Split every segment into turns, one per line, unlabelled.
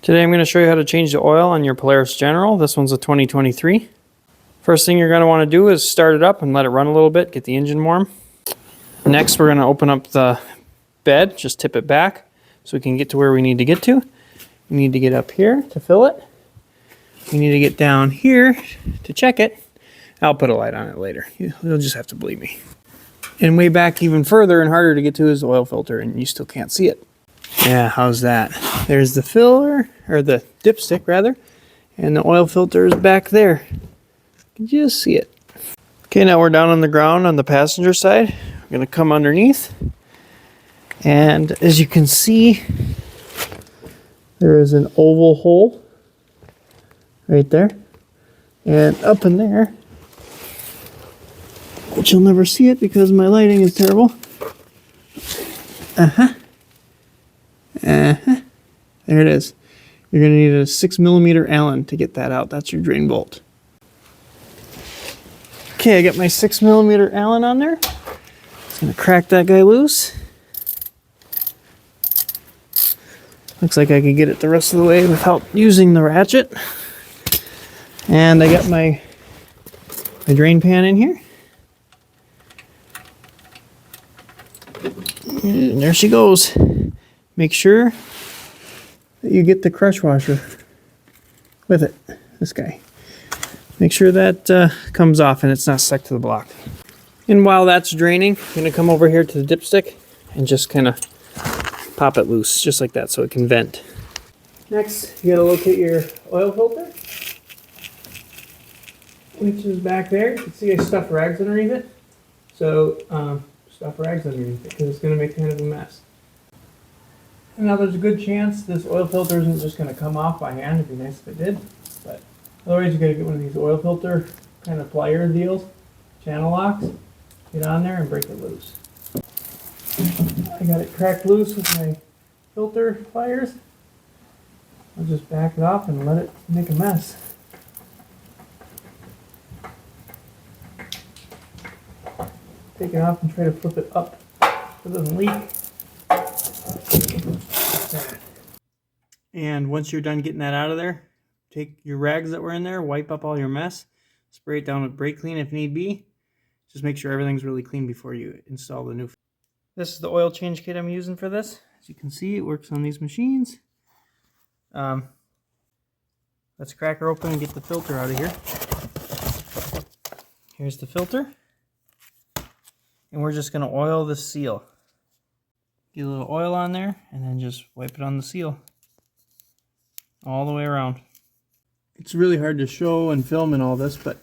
Today I'm going to show you how to change the oil on your Polaris General. This one's a 2023. First thing you're going to want to do is start it up and let it run a little bit, get the engine warm. Next we're going to open up the bed, just tip it back so we can get to where we need to get to. We need to get up here to fill it. We need to get down here to check it. I'll put a light on it later. You'll just have to believe me. And way back even further and harder to get to is the oil filter, and you still can't see it. Yeah, how's that? There's the filler, or the dipstick rather, and the oil filter is back there. You can just see it. Okay, now we're down on the ground on the passenger side. We're going to come underneath, and as you can see, there is an oval hole right there, and up in there, but you'll never see it because my lighting is terrible. There it is. You're going to need a 6mm Allen to get that out. That's your drain bolt. Okay, I got my 6mm Allen on there. Just going to crack that guy loose. Looks like I could get it the rest of the way without using the ratchet. And I got my drain pan in here. And there she goes. Make sure that you get the crush washer with it, this guy. Make sure that comes off and it's not stuck to the block. And while that's draining, I'm going to come over here to the dipstick and just kind of pop it loose, just like that, so it can vent. Next, you got to locate your oil filter, which is back there. You can see I stuffed rags underneath it. So stuff rags underneath it because it's going to make kind of a mess. And now there's a good chance this oil filter isn't just going to come off by hand. It'd be nice if it did. But otherwise you got to get one of these oil filter kind of plier deals, channel locks, get on there and break it loose. I got it cracked loose with my filter pliers. I'll just back it off and let it make a mess. Take it off and try to flip it up so it doesn't leak. And once you're done getting that out of there, take your rags that were in there, wipe up all your mess, spray it down with brake clean if need be. Just make sure everything's really clean before you install the new. This is the oil change kit I'm using for this. As you can see, it works on these machines. Let's crack her open and get the filter out of here. Here's the filter. And we're just going to oil the seal. Get a little oil on there and then just wipe it on the seal. All the way around. It's really hard to show and film in all this, but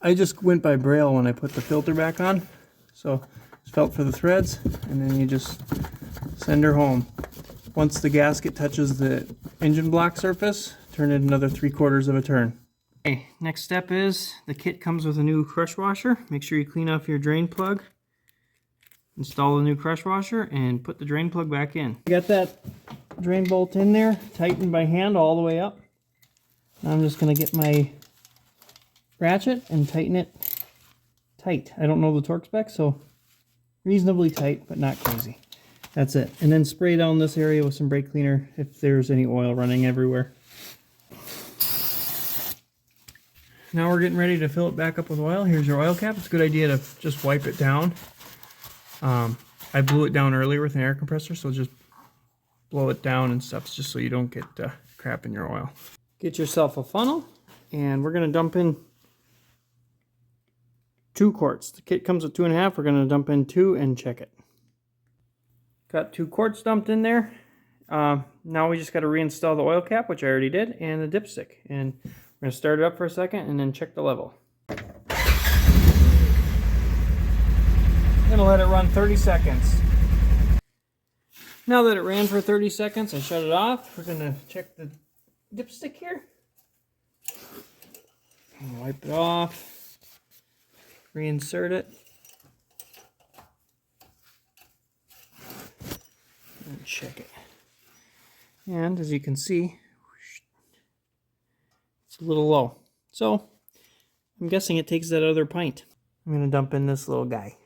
I just went by braille when I put the filter back on. So just felt for the threads and then you just send her home. Once the gasket touches the engine block surface, turn it another 3/4 of a turn. Okay, next step is the kit comes with a new crush washer. Make sure you clean off your drain plug. Install the new crush washer and put the drain plug back in. I got that drain bolt in there, tightened by hand all the way up. Now I'm just going to get my ratchet and tighten it tight. I don't know the torque spec, so reasonably tight, but not crazy. That's it. And then spray down this area with some brake cleaner if there's any oil running everywhere. Now we're getting ready to fill it back up with oil. Here's your oil cap. It's a good idea to just wipe it down. I blew it down earlier with an air compressor, so just blow it down and stuff just so you don't get crap in your oil. Get yourself a funnel, and we're going to dump in 2 quarts. The kit comes with 2.5. We're going to dump in 2 and check it. Got 2 quarts dumped in there. Now we just got to reinstall the oil cap, which I already did, and the dipstick. And we're going to start it up for a second and then check the level. I'm going to let it run 30 seconds. Now that it ran for 30 seconds, I shut it off. We're going to check the dipstick here. And wipe it off. Reinsert it. And check it. And as you can see, it's a little low. So I'm guessing it takes that other pint. I'm going to dump in this little guy.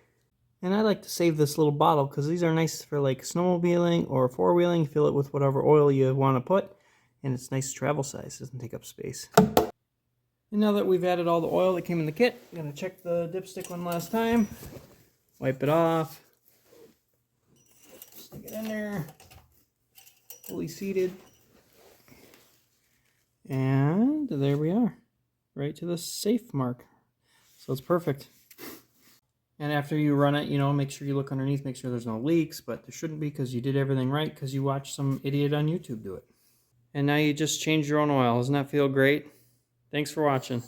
And I like to save this little bottle because these are nice for like snowmobiling or four-wheeling. Fill it with whatever oil you want to put And it's nice travel size, doesn't take up space. And now that we've added all the oil that came in the kit, I'm going to check the dipstick one last time. Wipe it off. Stick it in there. Fully seated. And there we are. Right to the safe mark. So it's perfect. And after you run it, you know, make sure you look underneath, make sure there's no leaks, but there shouldn't be because you did everything right because you watched some idiot on YouTube do it. And now you just change your own oil. Doesn't that feel great? Thanks for watching.